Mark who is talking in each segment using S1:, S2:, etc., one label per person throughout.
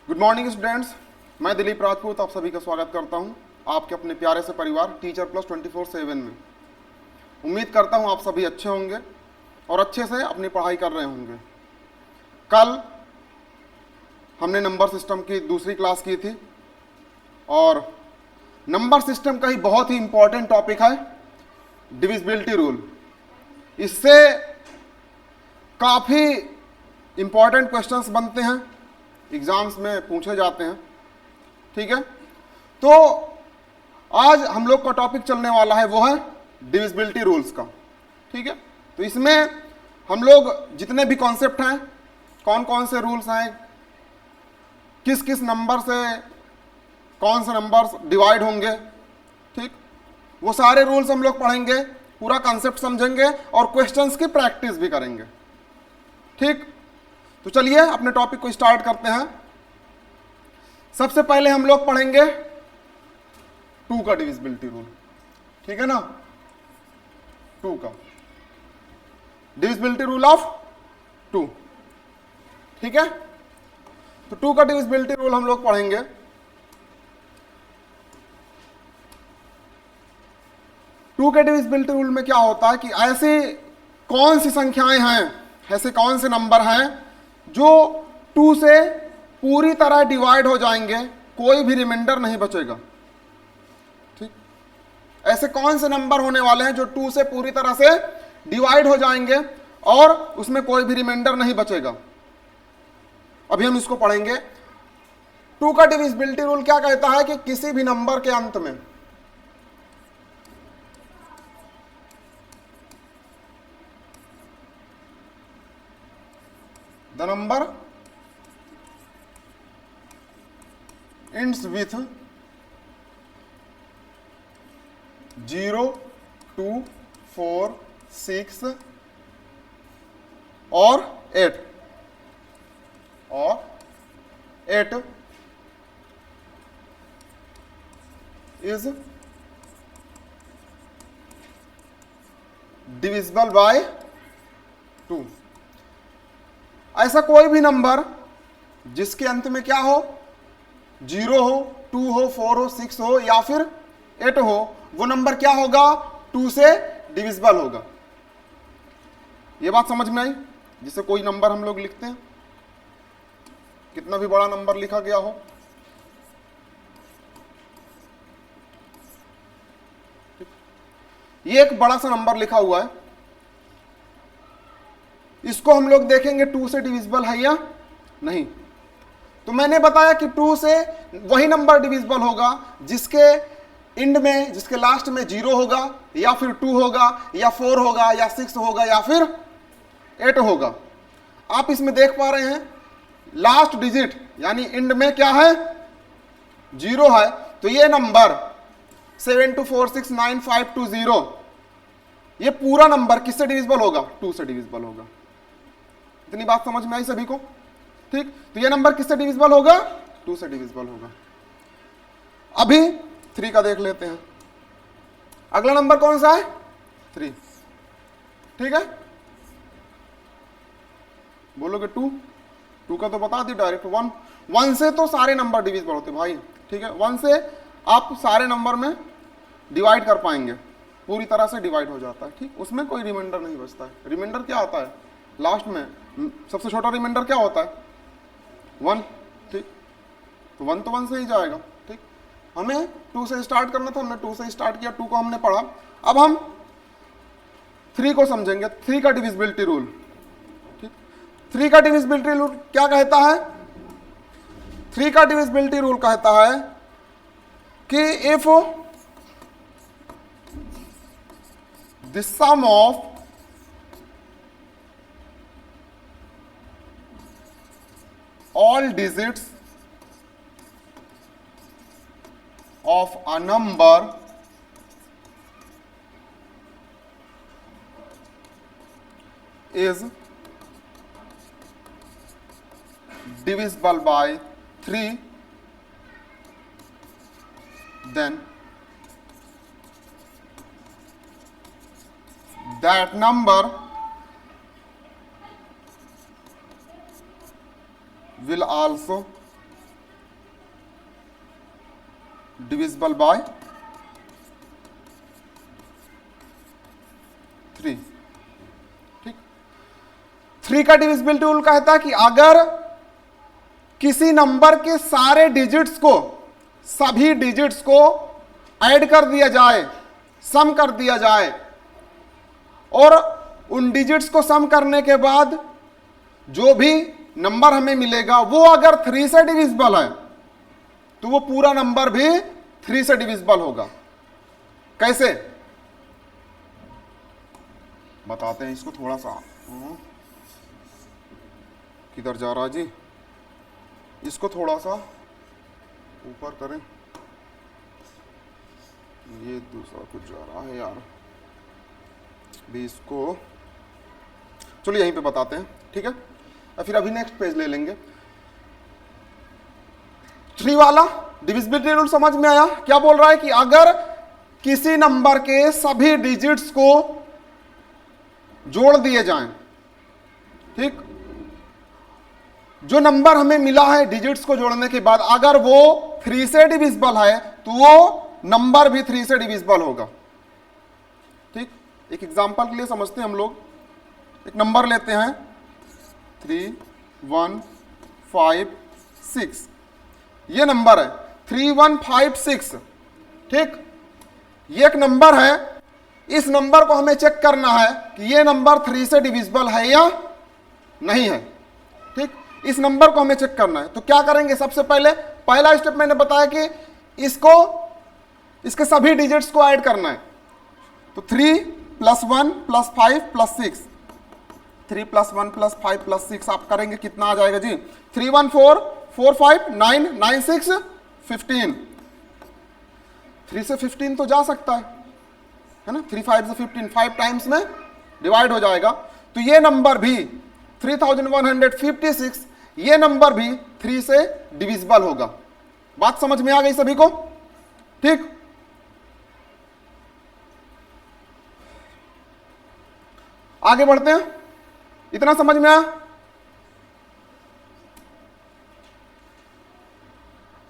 S1: Good morning students, मैं दिलीप राजपूत आप सभी का स्वागत करता हूं आपके अपने प्यारे से परिवार टीचर प्लस 24/7 में। उम्मीद करता हूं आप सभी अच्छे होंगे और अच्छे से अपनी पढ़ाई कर रहे होंगे। कल हमने नंबर सिस्टम की दूसरी क्लास की थी और नंबर सिस्टम का ही बहुत ही इंपॉर्टेंट टॉपिक है डिविजिबिलिटी रूल। इससे काफ़ी इंपॉर्टेंट क्वेश्चंस बनते हैं, एग्जाम्स में पूछे जाते हैं। ठीक है, तो आज हम लोग का टॉपिक चलने वाला है वो है डिविजिबिलिटी रूल्स का। ठीक है, तो इसमें हम लोग जितने भी कॉन्सेप्ट हैं, कौन कौन से रूल्स हैं, किस किस नंबर से कौन से नंबर्स डिवाइड होंगे, ठीक, वो सारे रूल्स हम लोग पढ़ेंगे, पूरा कॉन्सेप्ट समझेंगे और क्वेश्चंस की प्रैक्टिस भी करेंगे। ठीक, तो चलिए अपने टॉपिक को स्टार्ट करते हैं। सबसे पहले हम लोग पढ़ेंगे 2 का डिविजिबिलिटी रूल। ठीक है ना, 2 का डिविजिबिलिटी रूल ऑफ 2। ठीक है, तो 2 का डिविजिबिलिटी रूल हम लोग पढ़ेंगे। टू के डिविजिबिलिटी रूल में क्या होता है कि ऐसी कौन सी संख्याएं हैं, ऐसे कौन से नंबर हैं जो 2 से पूरी तरह डिवाइड हो जाएंगे, कोई भी रिमाइंडर नहीं बचेगा। ठीक, ऐसे कौन से नंबर होने वाले हैं जो 2 से पूरी तरह से डिवाइड हो जाएंगे और उसमें कोई भी रिमाइंडर नहीं बचेगा। अभी हम इसको पढ़ेंगे। 2 का डिविजिबिलिटी रूल क्या कहता है कि किसी भी नंबर के अंत में the number ends with 0, 2, 4, 6 और 8 is divisible by 2। ऐसा कोई भी नंबर जिसके अंत में क्या हो, 0 हो, 2 हो, 4 हो, 6 हो या फिर 8 हो, वो नंबर क्या होगा, 2 से डिविजिबल होगा। ये बात समझ में आई? जिसे कोई नंबर हम लोग लिखते हैं, कितना भी बड़ा नंबर लिखा गया हो, ये एक बड़ा सा नंबर लिखा हुआ है, इसको हम लोग देखेंगे 2 से डिविजिबल है या नहीं। तो मैंने बताया कि 2 से वही नंबर डिविजिबल होगा जिसके एंड में, जिसके लास्ट में 0 होगा या फिर 2 होगा या 4 होगा या 6 होगा या फिर 8 होगा। आप इसमें देख पा रहे हैं लास्ट डिजिट यानी एंड में क्या है, 0 है। तो ये नंबर 72469520 ये पूरा नंबर किससे डिविजिबल होगा, 2 से डिविजिबल होगा। इतनी बात समझ में आई सभी को? ठीक, तो ये नंबर किससे डिविजिबल होगा, 2 से डिविजिबल होगा। अभी 3 का देख लेते हैं। अगला नंबर कौन सा है, 3। ठीक है, बोलोगे 2 का तो बता दी डायरेक्ट। 1 से तो सारे नंबर डिविजिबल होते भाई। ठीक है, 1 से आप सारे नंबर में डिवाइड कर पाएंगे, पूरी तरह से डिवाइड हो जाता है। ठीक, उसमें कोई रिमाइंडर नहीं बचता है। रिमाइंडर क्या आता है लास्ट में, सबसे छोटा रिमाइंडर क्या होता है, 1। ठीक, तो 1 तो 1 से ही जाएगा। ठीक, हमें 2 से स्टार्ट करना था, हमने 2 से स्टार्ट किया, 2 को हमने पढ़ा। अब हम 3 को समझेंगे, 3 का डिविजिबिलिटी रूल। ठीक, 3 का डिविजिबिलिटी रूल क्या कहता है, 3 का डिविजिबिलिटी रूल कहता है कि if the sum of all digits of a number is divisible by 3, then that number will also divisible by 3। ठीक, 3 का डिविजिबिलिटी रूल कहता है कि अगर किसी नंबर के सारे डिजिट्स को, सभी डिजिट्स को ऐड कर दिया जाए, सम कर दिया जाए, और उन डिजिट्स को सम करने के बाद जो भी नंबर हमें मिलेगा वो अगर 3 से डिविजिबल है तो वो पूरा नंबर भी 3 से डिविजिबल होगा। कैसे बताते हैं इसको थोड़ा सा। किधर जा रहा जी, इसको थोड़ा सा ऊपर करें, ये दूसरा कुछ जा रहा है यार, भी इसको चलिए यहीं पे बताते हैं। ठीक है, और फिर अभी नेक्स्ट पेज ले लेंगे। 3 वाला डिविजिबिलिटी रूल समझ में आया? क्या बोल रहा है कि अगर किसी नंबर के सभी डिजिट्स को जोड़ दिए जाएं, ठीक, जो नंबर हमें मिला है डिजिट्स को जोड़ने के बाद अगर वो 3 से डिविजिबल है तो वो नंबर भी 3 से डिविजिबल होगा। ठीक, एक एग्जांपल के लिए समझते हैं हम लोग। एक नंबर लेते हैं 3 1 5 6, ये नंबर है 3 1 5 6। ठीक, ये एक नंबर है, इस नंबर को हमें चेक करना है कि ये नंबर 3 से डिविजिबल है या नहीं है। ठीक, इस नंबर को हमें चेक करना है तो क्या करेंगे? सबसे पहले पहला स्टेप मैंने बताया कि इसको, इसके सभी डिजिट्स को ऐड करना है। तो 3 + 1 + 5 + 6, 3 + 1 + 5 + 6 आप करेंगे कितना आ जाएगा जी? 3 1 4 4 5 9 9 6 15। 3 से 15 तो जा सकता है ना? 3 5 से 15, 5 टाइम्स में डिवाइड हो जाएगा। तो ये नंबर भी 3156, ये नंबर भी 3 से डिविजिबल होगा। बात समझ में आ गई सभी को? ठीक, आगे बढ़ते हैं। इतना समझ में आया?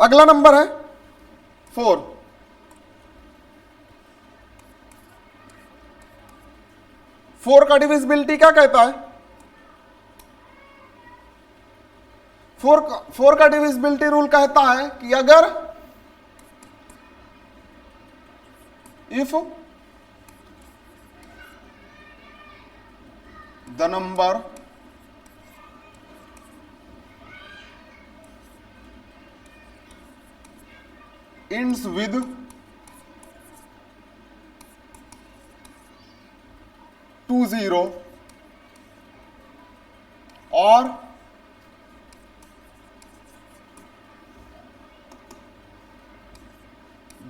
S1: अगला नंबर है 4। 4 का डिविजिबिलिटी क्या कहता है? 4 का डिविजिबिलिटी रूल कहता है कि अगर if the number ends with 20 और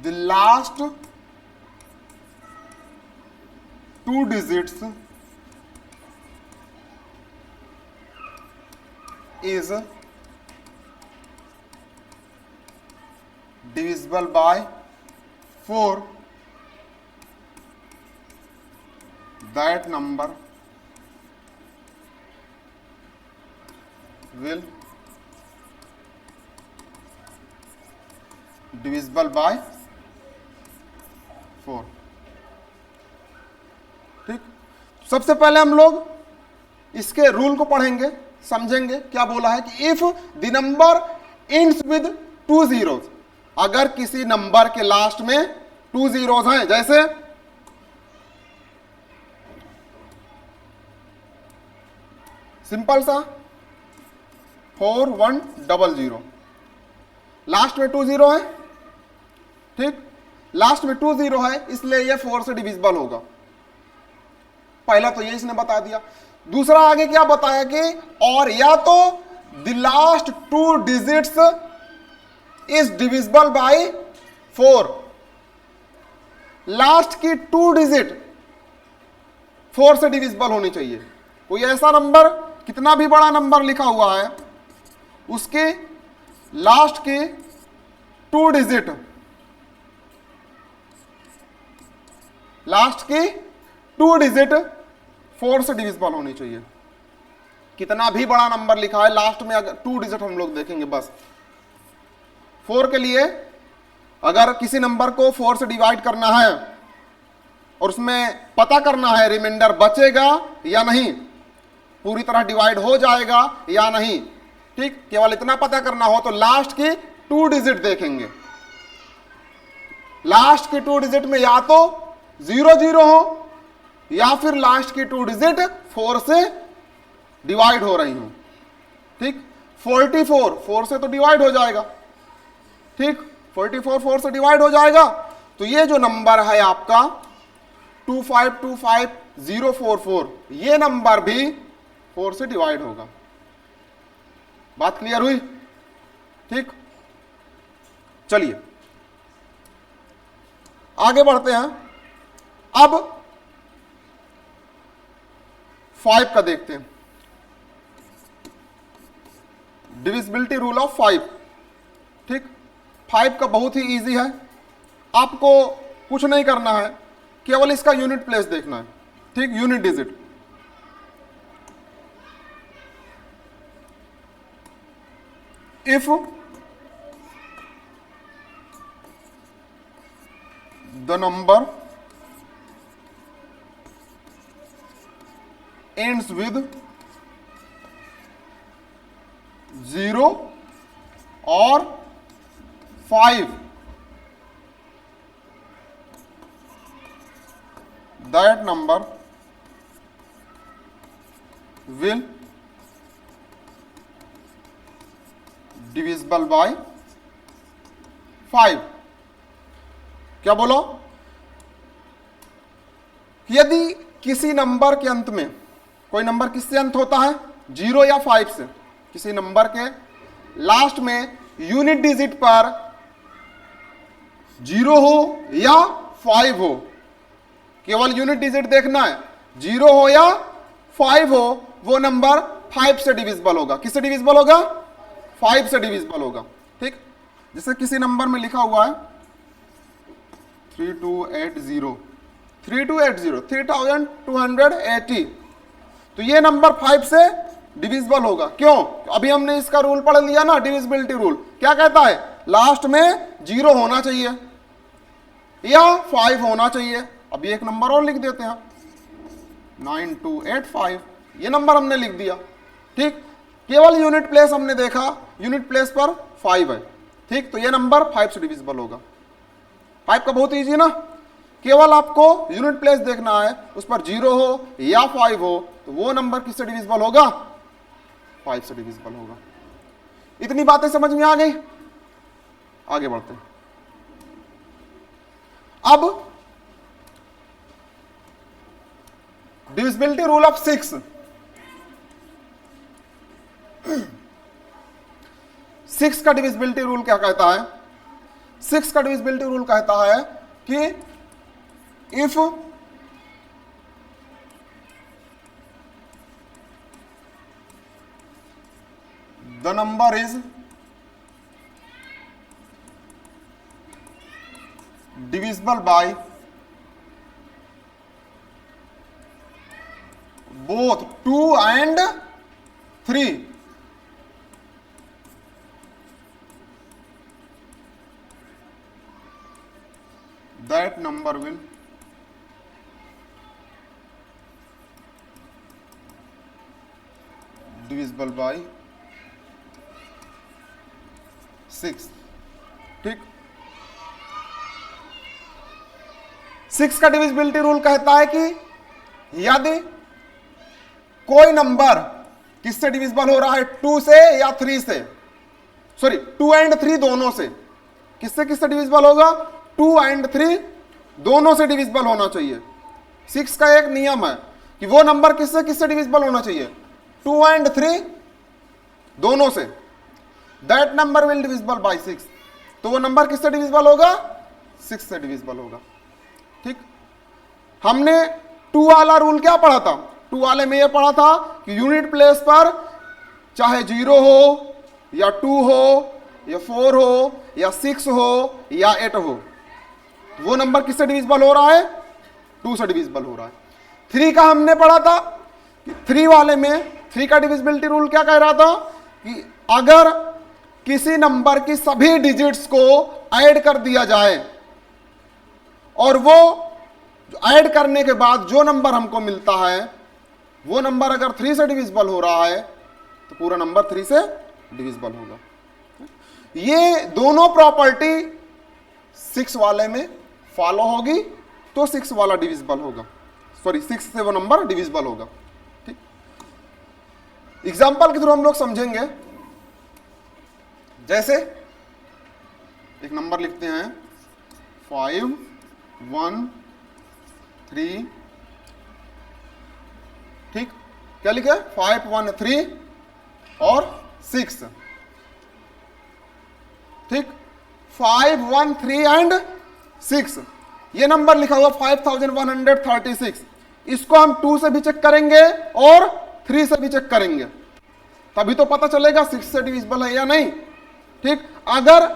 S1: the last 2 digits is divisible by 4, that number will divisible by 4। ठीक, सबसे पहले हम लोग इसके रूल को पढ़ेंगे, समझेंगे। क्या बोला है कि if the number ends with 2 zeros, अगर किसी नंबर के लास्ट में 2 zeros हैं, जैसे सिंपल सा 4100, लास्ट में 2 0 है। ठीक, लास्ट में 2 0 है इसलिए ये 4 से डिविजिबल होगा। पहला तो ये इसने बता दिया। दूसरा आगे क्या बताया कि और या तो the last 2 digits is divisible by 4, last की 2 डिजिट 4 से डिविजिबल होनी चाहिए। कोई ऐसा नंबर, कितना भी बड़ा नंबर लिखा हुआ है, उसके लास्ट के 2 डिजिट, लास्ट की 2 डिजिट 4 से डिविजिबल होनी चाहिए। कितना भी बड़ा नंबर लिखा है, लास्ट में अगर 2 डिजिट हम लोग देखेंगे बस। 4 के लिए अगर किसी नंबर को 4 से डिवाइड करना है और उसमें पता करना है रिमाइंडर बचेगा या नहीं, पूरी तरह डिवाइड हो जाएगा या नहीं, ठीक, केवल इतना पता करना हो तो लास्ट की 2 डिजिट देखेंगे। लास्ट की 2 डिजिट में या तो 0 0 हो या फिर लास्ट की 2 डिजिट 4 से डिवाइड हो रही हो, ठीक। 44 4 से तो डिवाइड हो जाएगा, ठीक, 44 4 से डिवाइड हो जाएगा, तो ये जो नंबर है आपका 2525044, ये नंबर भी 4 से डिवाइड होगा। बात क्लियर हुई, ठीक। चलिए आगे बढ़ते हैं। अब 5 का देखते हैं, डिविजिबिलिटी रूल ऑफ 5, ठीक। 5 का बहुत ही इजी है, आपको कुछ नहीं करना है, केवल इसका यूनिट प्लेस देखना है, ठीक, unit digit. If the number ends with 0 or 5, that number will divisible by 5। क्या बोलो? यदि किसी नंबर के अंत में, कोई नंबर किससे अंत होता है? 0 या 5 से, किसी नंबर के लास्ट में यूनिट डिजिट पर 0 हो या 5 हो, केवल यूनिट डिजिट देखना है, 0 हो या 5 हो, वो नंबर 5 से डिविजिबल होगा। किससे डिविजिबल होगा? 5 से डिविजिबल होगा, ठीक। जैसे किसी नंबर में लिखा हुआ है 3280, 3280 तो ये नंबर 5 से डिविजिबल होगा। क्यों? अभी हमने इसका रूल पढ़ लिया ना, डिविजिबिलिटी रूल। क्या कहता है? लास्ट में 0 होना चाहिए या 5 होना चाहिए। अभी एक नंबर और लिख देते हैं, 9285, ये नंबर हमने लिख दिया, ठीक। केवल यूनिट प्लेस हमने देखा, यूनिट प्लेस पर 5 है, ठीक, तो ये नंबर 5 से डिविजिबल होगा। 5 का बहुत इजी ना, केवल आपको यूनिट प्लेस देखना है, उस पर 0 हो या 5 हो, तो वो नंबर किससे डिविजिबल होगा? 5 से डिविजिबल होगा। इतनी बातें समझ में आ गई? आगे बढ़ते हैं। अब डिविजिबिलिटी रूल ऑफ 6। 6 का डिविजिबिलिटी रूल क्या कहता है? 6 का डिविजिबिलिटी रूल कहता है कि if the number is divisible by both 2 and 3, that number will divisible by 6, ठीक। 6 का डिविजिबिलिटी रूल कहता है कि यदि कोई नंबर किससे डिविजिबल हो रहा है? 2 से या 3 से, सॉरी 2 एंड 3 दोनों से। किससे किससे डिविजिबल होगा? 2 एंड 3 दोनों से डिविजिबल होना चाहिए। 6 का एक नियम है कि वो नंबर किससे किससे डिविजिबल होना चाहिए? 2 एंड 3 दोनों से। That number will divisible by 6, तो वो नंबर किससे डिविजिबल होगा? 6 से डिविजिबल होगा, ठीक। हमने 2 वाला रूल क्या पढ़ा था? 2 वाले में ये पढ़ा था कि यूनिट प्लेस पर चाहे 0 हो या 2 हो या 4 हो या 6 हो या 8 हो, वो नंबर किससे डिविजिबल हो रहा है? 2 से डिविजिबल हो रहा है। 3 का हमने पढ़ा था कि 3 वाले में 3 का डिविजिबिलिटी रूल क्या कह रहा था कि अगर किसी नंबर की सभी डिजिट्स को ऐड कर दिया जाए और वो ऐड करने के बाद जो नंबर हमको मिलता है वो नंबर अगर 3 से डिविजिबल हो रहा है तो पूरा नंबर 3 से डिविजिबल होगा। ये दोनों प्रॉपर्टी 6 वाले में फॉलो होगी तो 6 वाला डिविजिबल होगा, सॉरी 6 से वो नंबर डिविजिबल होगा। ठीक, एग्जाम्पल के थ्रू हम लोग समझेंगे। जैसे एक नंबर लिखते हैं 5 1 3, ठीक, क्या लिखा है 5 1 3 और 6, ठीक, 5 1 3 एंड 6, ये नंबर लिखा हुआ 5136। इसको हम 2 से भी चेक करेंगे और 3 से भी चेक करेंगे, तभी तो पता चलेगा 6 से डिविजिबल है या नहीं। ठीक, अगर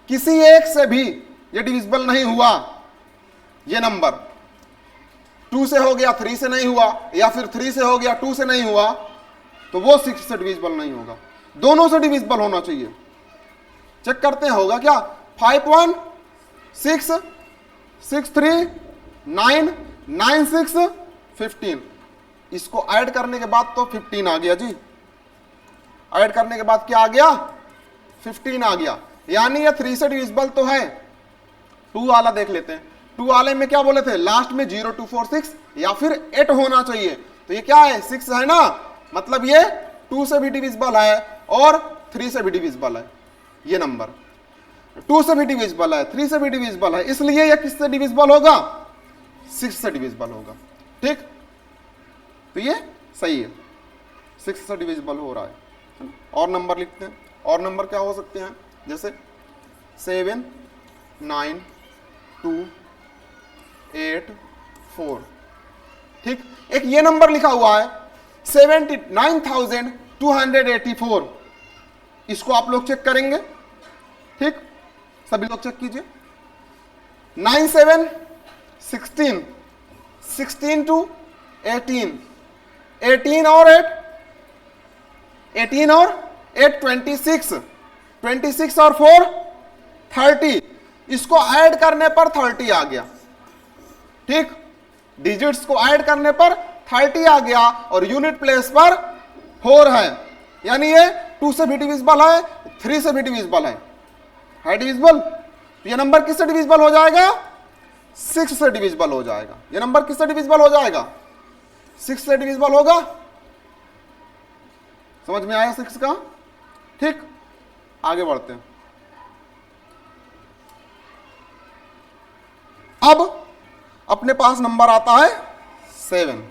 S1: किसी एक से भी ये डिविजिबल नहीं हुआ, ये नंबर 2 से हो गया 3 से नहीं हुआ, या फिर 3 से हो गया 2 से नहीं हुआ, तो वो 6 से डिविजिबल नहीं होगा, दोनों से डिविजिबल होना चाहिए। चेक करते हैं होगा क्या, 5 1 6 6 3 9 9 6 15, इसको ऐड करने के बाद तो 15 आ गया जी, ऐड करने के बाद क्या आ गया 15 आ गया, यानी ये 3 से डिविजिबल तो है। 2 वाला देख लेते हैं, 2 वाले में क्या बोले थे, लास्ट में 0 2 4 6 या फिर 8 होना चाहिए, तो ये क्या है 6 है ना, मतलब ये 2 से भी डिविजिबल है और 3 से भी डिविजिबल है। ये नंबर 2 से भी डिविजिबल है, 3 से भी डिविजिबल है, इसलिए ये किससे डिविजिबल होगा, 6 से डिविजिबल होगा। ठीक, तो ये सही है, 6 से डिविजिबल हो रहा है। और नंबर लिखते हैं, और नंबर क्या हो सकते हैं, जैसे 7 9 2 8 4, ठीक, एक ये नंबर लिखा हुआ है 79,284, इसको आप लोग चेक करेंगे। ठीक, सभी लोग चेक कीजिए, 9 7 16 16 टू 18 18 और 8 18 और 8 26 26 और 4 30, इसको ऐड करने पर 30 आ गया। ठीक, डिजिट्स को ऐड करने पर 30 आ गया और यूनिट प्लेस पर 4 है, यानी ये 2 से भी डिविजिबल है, 3 से भी डिविजिबल है डिविजिबल। तो ये नंबर किससे डिविजिबल हो जाएगा, 6 से डिविजिबल हो जाएगा। ये नंबर किससे डिविजिबल हो जाएगा, 6 से डिविजिबल होगा। समझ में आया 6 का। ठीक, आगे बढ़ते हैं। अब अपने पास नंबर आता है 7।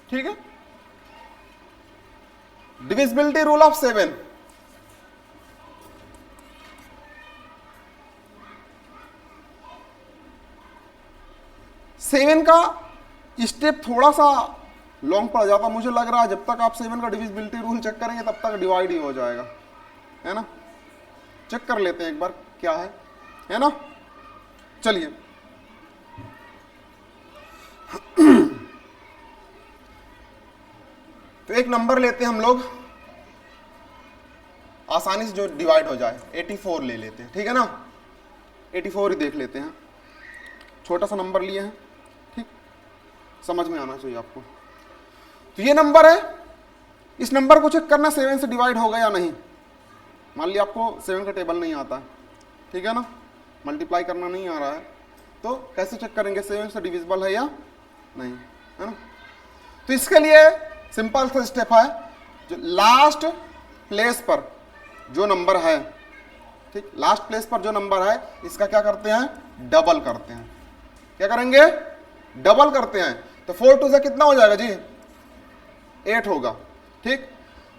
S1: ठीक है, डिविजिबिलिटी रूल ऑफ 7। सेवन का स्टेप थोड़ा सा लॉन्ग पड़ जाता मुझे लग रहा है, जब तक आप 7 का डिविजिबिलिटी रूल चेक करेंगे तब तक डिवाइड ही हो जाएगा, है ना। चेक कर लेते हैं एक बार क्या है ना। चलिए तो एक नंबर लेते हैं हम लोग आसानी से जो डिवाइड हो जाए, 84 ले लेते हैं, ठीक है ना। 84 ही देख लेते हैं, छोटा सा नंबर लिए हैं, ठीक, समझ में आना चाहिए आपको। तो ये नंबर है, इस नंबर को चेक करना 7 से डिवाइड होगा या नहीं। मान लिया आपको 7 का टेबल नहीं आता है, ठीक है ना, मल्टीप्लाई करना नहीं आ रहा है, तो कैसे चेक करेंगे 7 से डिविजिबल है या नहीं, है ना। तो इसके लिए सिंपल सा स्टेप है, जो लास्ट प्लेस पर जो नंबर है, ठीक, लास्ट प्लेस पर जो नंबर है इसका क्या करते हैं, डबल करते हैं। क्या करेंगे, डबल करते हैं। तो 4 2 से कितना हो जाएगा जी, 8 होगा। ठीक,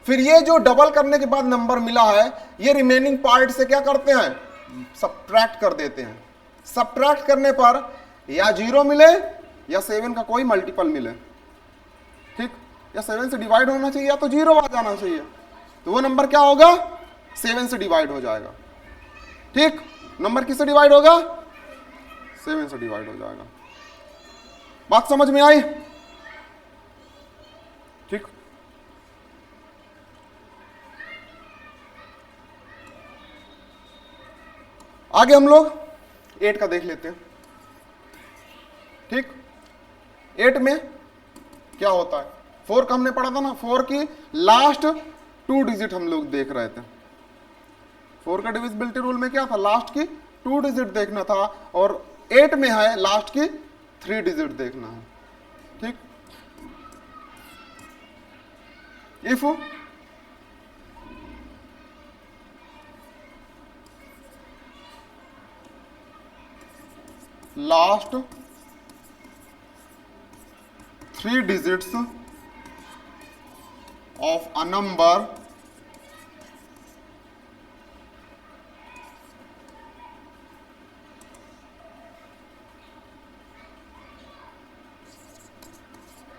S1: फिर ये जो डबल करने के बाद नंबर मिला है, ये रिमेनिंग पार्ट से क्या करते हैं, सबट्रैक्ट कर देते हैं। सबट्रैक्ट करने पर या 0 मिले या 7 का कोई मल्टीपल मिले, ठीक, या 7 से डिवाइड होना चाहिए या तो 0 आ जाना चाहिए, तो वो नंबर क्या होगा, 7 से डिवाइड हो जाएगा। ठीक, नंबर किससे डिवाइड होगा, 7 से डिवाइड हो जाएगा। बात समझ में आई। ठीक, आगे हम लोग 8 का देख लेते हैं। ठीक, 8 में क्या होता है, 4 का हमने पढ़ा था ना, 4 की लास्ट 2 डिजिट हम लोग देख रहे थे। 4 का डिविजिबिलिटी रूल में क्या था, लास्ट की 2 डिजिट देखना था, और 8 में है लास्ट की 3 डिजिट देखना है। ठीक, if last 3 digits of a number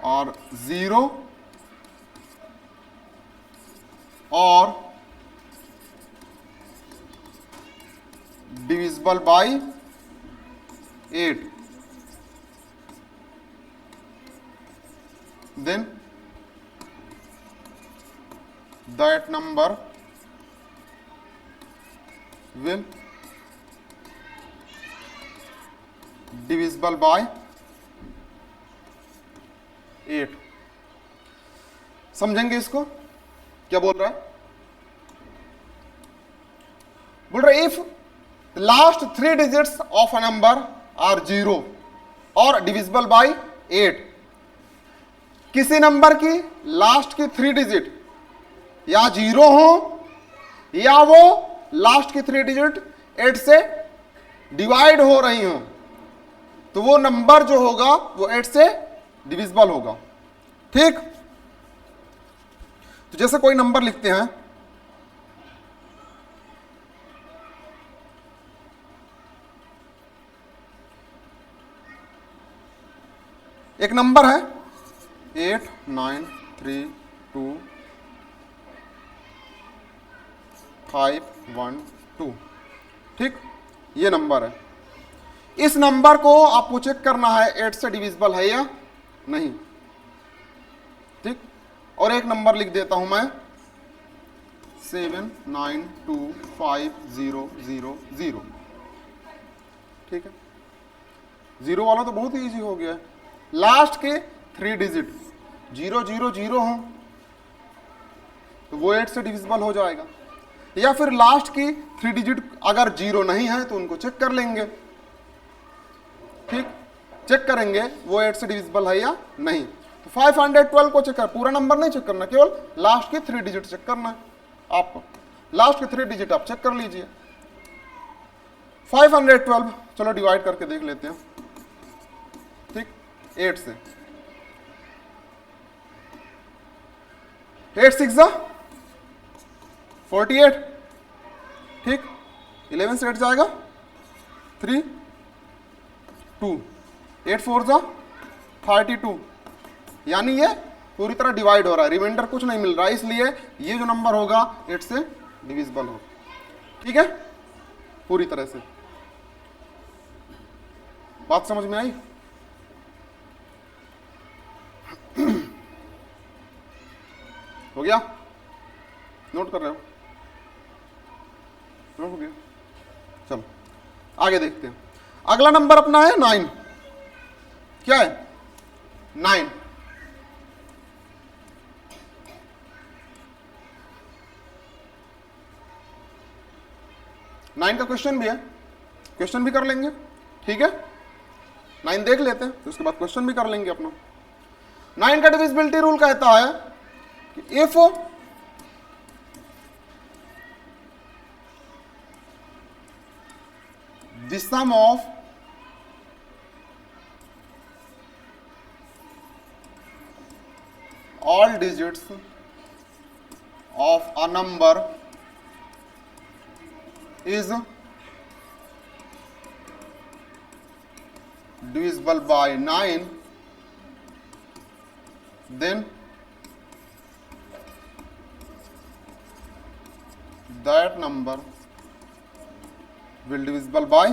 S1: are 0 or divisible by 8, then that number will divisible by 8। समझेंगे इसको, क्या बोल रहा है, बोल रहा है if last 3 digits of a number are 0 और डिविजिबल बाय 8, किसी नंबर की लास्ट की 3 डिजिट या 0 हो या वो लास्ट की 3 डिजिट 8 से डिवाइड हो रही हो, तो वो नंबर जो होगा वो 8 से डिविजिबल होगा। ठीक, तो जैसे कोई नंबर लिखते हैं, एक नंबर है 8 9 3 2 5 1 2। ठीक, ये नंबर है, इस नंबर को आपको चेक करना है 8 से डिविजिबल है या नहीं। ठीक, और एक नंबर लिख देता हूं मैं 7 9 2 5 0 0 0। ठीक है, 0 वाला तो बहुत ही इजी हो गया है, लास्ट के 3 डिजिट 0 0 0 हो तो वो 8 से डिविजिबल हो जाएगा, या फिर लास्ट की 3 डिजिट अगर 0 नहीं है तो उनको चेक कर लेंगे। ठीक, चेक करेंगे वो 8 से डिविजिबल है या नहीं। तो 512 को चेक कर, पूरा नंबर नहीं चेक करना, केवल लास्ट की 3 डिजिट चेक करना है आपको, लास्ट के 3 डिजिट आप चेक कर लीजिए। 512 चलो डिवाइड करके देख लेते हैं। ठीक, 8 से 8 6 48। ठीक, 11 से 8 जाएगा 3 2, 8 4 32, यानी ये पूरी तरह डिवाइड हो रहा है, रिमाइंडर कुछ नहीं मिल रहा है, इसलिए ये जो नंबर होगा 8 से डिविजिबल होगा। ठीक है, पूरी तरह से बात समझ में आई। हो गया, नोट कर रहे हो, नोट हो गया। चलो आगे देखते हैं, अगला नंबर अपना है 9। क्या है 9, नाइन का क्वेश्चन भी है, क्वेश्चन भी कर लेंगे। ठीक है, 9 देख लेते हैं, तो उसके बाद क्वेश्चन भी कर लेंगे अपना। 9 का डिविजिबिलिटी रूल कहता है कि if the sum of all digits of a number is divisible by 9, then that number will divisible by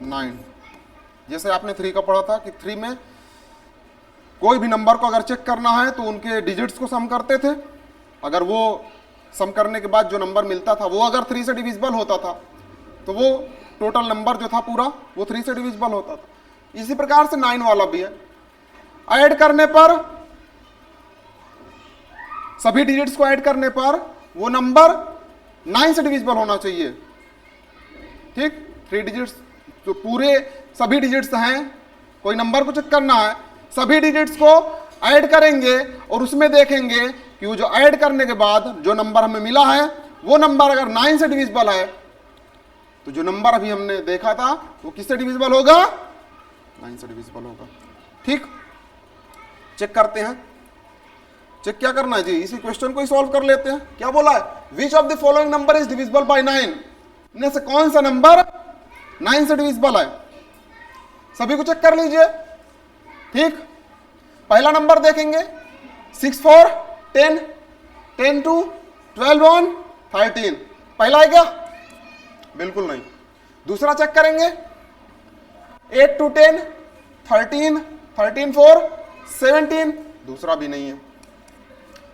S1: 9। जैसे आपने 3 का पढ़ा था कि 3 में कोई भी नंबर को अगर चेक करना है तो उनके डिजिट्स को सम करते थे, अगर वो सम करने के बाद जो नंबर मिलता था वो अगर 3 से डिविजिबल होता था तो वो टोटल नंबर जो था पूरा वो 3 से डिविजिबल होता था। इसी प्रकार से 9 वाला भी है, ऐड करने पर सभी डिजिट्स को ऐड करने पर वो नंबर 9 से डिविजिबल होना चाहिए। ठीक, 3 डिजिट्स जो पूरे सभी डिजिट्स हैं, कोई नंबर को चेक करना है, सभी डिजिट्स को ऐड करेंगे और उसमें देखेंगे कि वो जो ऐड करने के बाद जो नंबर हमें मिला है वो नंबर अगर 9 से डिविजिबल है तो जो नंबर अभी हमने देखा था वो किससे डिविजिबल होगा, 9 से डिविजिबल होगा। ठीक, चेक करते हैं। चेक क्या करना है जी, इसी क्वेश्चन को ही सॉल्व कर लेते हैं। क्या बोला है, which of the following number is divisible by 9, इनमें से कौन सा नंबर 9 से डिविजिबल है। सभी को चेक कर लीजिए। ठीक, पहला नंबर देखेंगे 6 4 10, 10 2 12 1 13, पहला है क्या, बिल्कुल नहीं। दूसरा चेक करेंगे 8 2 10, 13 13 4 17, दूसरा भी नहीं है।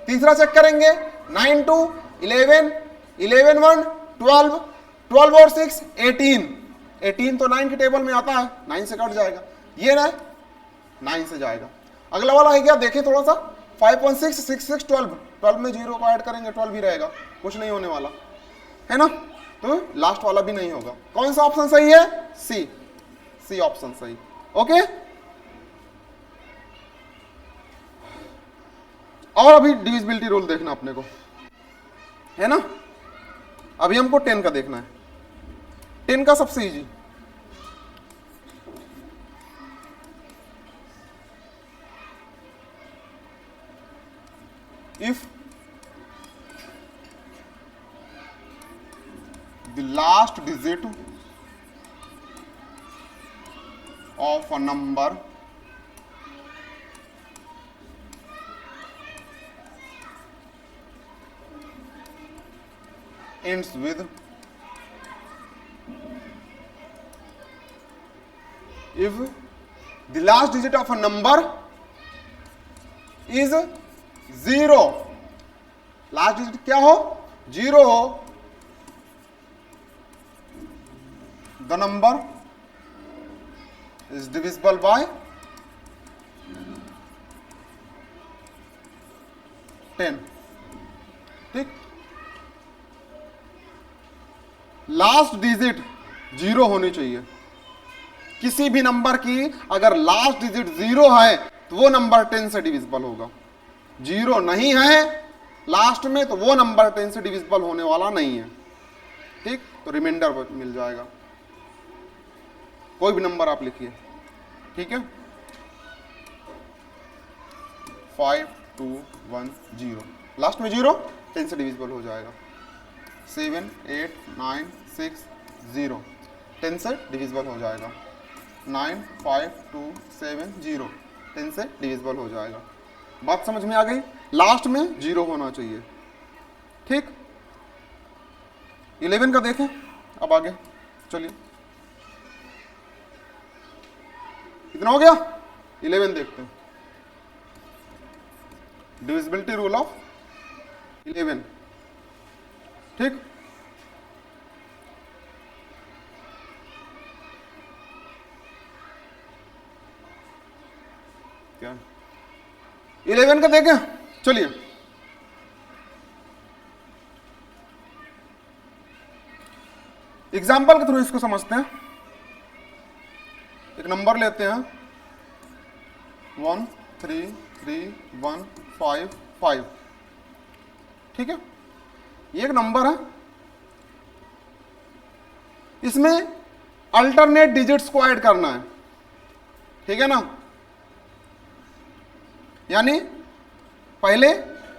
S1: तीसरा चेक करेंगे 9 2 11, 11 1 12, 12 और 6 18, 18 तो 9 के टेबल में आता है, 9 से कट जाएगा, ये ना 9 से जाएगा। अगला वाला है क्या, देखें थोड़ा सा 5.6 6 6 12, 12 में 0 को ऐड करेंगे 12 भी रहेगा, कुछ नहीं होने वाला है ना, तो लास्ट वाला भी नहीं होगा। कौन सा ऑप्शन सही है, सी, सी ऑप्शन सही। ओके, और अभी डिविजिबिलिटी रूल देखना अपने को है ना। अभी हमको 10 का देखना है। 10 का सबसे easy, if the last digit of a number ends with, if the last digit of a number is 0, last digit क्या हो, 0 हो, the number is divisible by 10। ठीक, लास्ट डिजिट 0 होनी चाहिए। किसी भी नंबर की अगर लास्ट डिजिट 0 है तो वो नंबर 10 से डिविजिबल होगा। 0 नहीं है लास्ट में तो वो नंबर 10 से डिविजिबल होने वाला नहीं है। ठीक, तो रिमाइंडर मिल जाएगा, कोई भी नंबर आप लिखिए। ठीक है, 5 2 1 0, लास्ट में 0 10 से डिविजिबल हो जाएगा। 7 8 9 6 0, 10 से डिविजिबल हो जाएगा। 9 5 2 7 0, 10 से डिविजिबल हो जाएगा। बात समझ में आ गई, लास्ट में 0 होना चाहिए। ठीक, 11 का देखें अब आगे, चलिए इतना हो गया। 11 देखते हैं, डिविजिबिलिटी रूल ऑफ 11। ठीक, क्या 11 का देखें, चलिए एग्जाम्पल के थ्रू इसको समझते हैं। एक नंबर लेते हैं 1 3 3 1 5 5। ठीक है, ये एक नंबर है, इसमें अल्टरनेट डिजिट्स को ऐड करना है। ठीक है ना, यानी पहले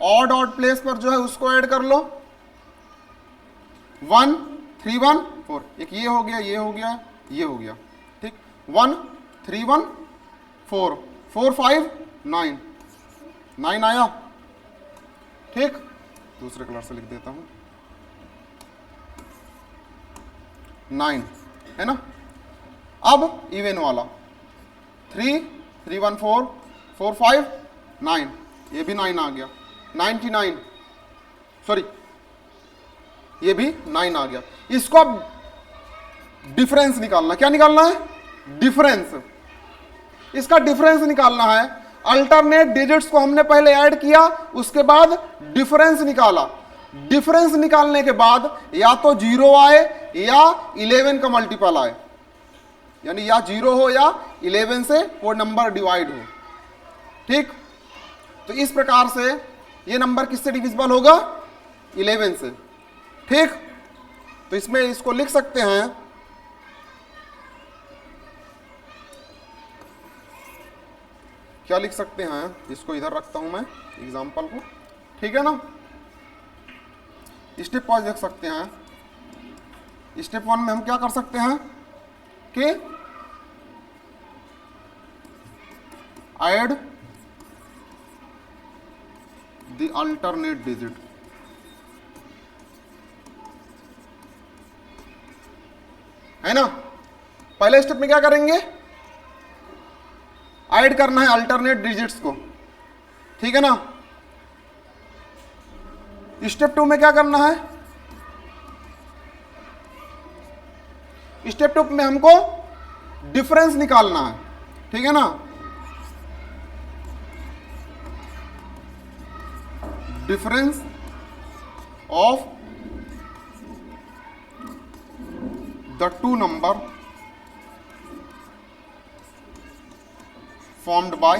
S1: ऑड ऑड प्लेस पर जो है उसको ऐड कर लो। 1 3 1 4, एक ये हो गया, ये हो गया, ये हो गया। ठीक, 1 3 1 4 4 5 9, 9 आया। ठीक, दूसरे कलर से लिख देता हूं, 9 है ना। अब इवन वाला 3 3 1 4 4 5 9, ये भी 9 आ गया। 99, सॉरी ये भी 9 आ गया। इसको अब डिफरेंस निकालना, क्या निकालना है? डिफरेंस। इसका डिफरेंस निकालना है। अल्टरनेट डिजिट्स को हमने पहले ऐड किया, उसके बाद डिफरेंस निकाला। डिफरेंस निकालने के बाद या तो 0 आए या 11 का मल्टीपल आए, यानी या 0 हो या 11 से वो नंबर डिवाइड हो। ठीक, तो इस प्रकार से ये नंबर किससे डिविजिबल होगा? 11 से। ठीक, तो इसमें इसको लिख सकते हैं, क्या लिख सकते हैं? इसको इधर रखता हूं मैं एग्जांपल को, ठीक है ना। स्टेप वाइज देख सकते हैं। स्टेप 1 में हम क्या कर सकते हैं कि ऐड द अल्टरनेट डिजिट, है ना। पहले स्टेप में क्या करेंगे? ऐड करना है अल्टरनेट डिजिट्स को, ठीक है ना। स्टेप 2 में क्या करना है? स्टेप 2 में हमको डिफरेंस निकालना है, ठीक है ना। Difference of the two number formed by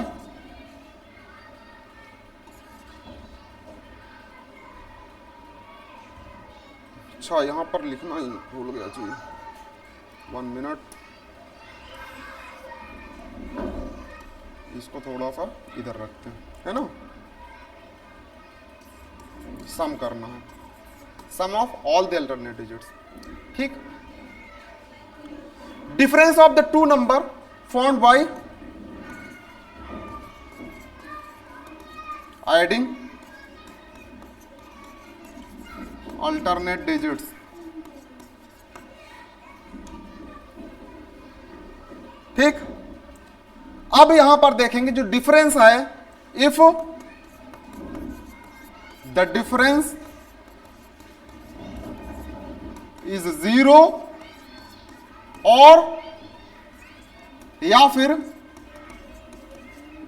S1: अच्छा, यहां पर लिखना ही भूल गया जी, 1 मिनट, इसको थोड़ा सा इधर रखते हैं, है ना। सम करना है, sum of all the alternate digits. ठीक, difference of the two number formed by adding alternate digits। ठीक, अब यहां पर देखेंगे जो डिफरेंस है, इफ द डिफरेंस इज 0 और या फिर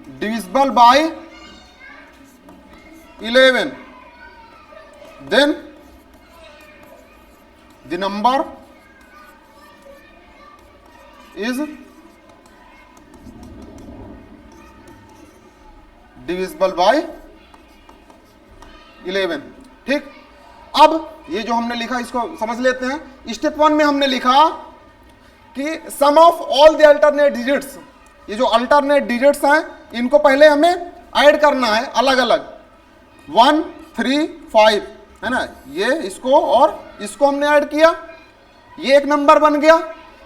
S1: divisible by 11, then the number is divisible by 11। ठीक, अब ये जो हमने लिखा इसको समझ लेते हैं। स्टेप 1 में हमने लिखा कि sum of all the alternate digits, ये जो अल्टरनेट डिजिट्स हैं इनको पहले हमें ऐड करना है अलग अलग, 1 3 5, है ना। ये इसको और इसको हमने ऐड किया, ये एक नंबर बन गया।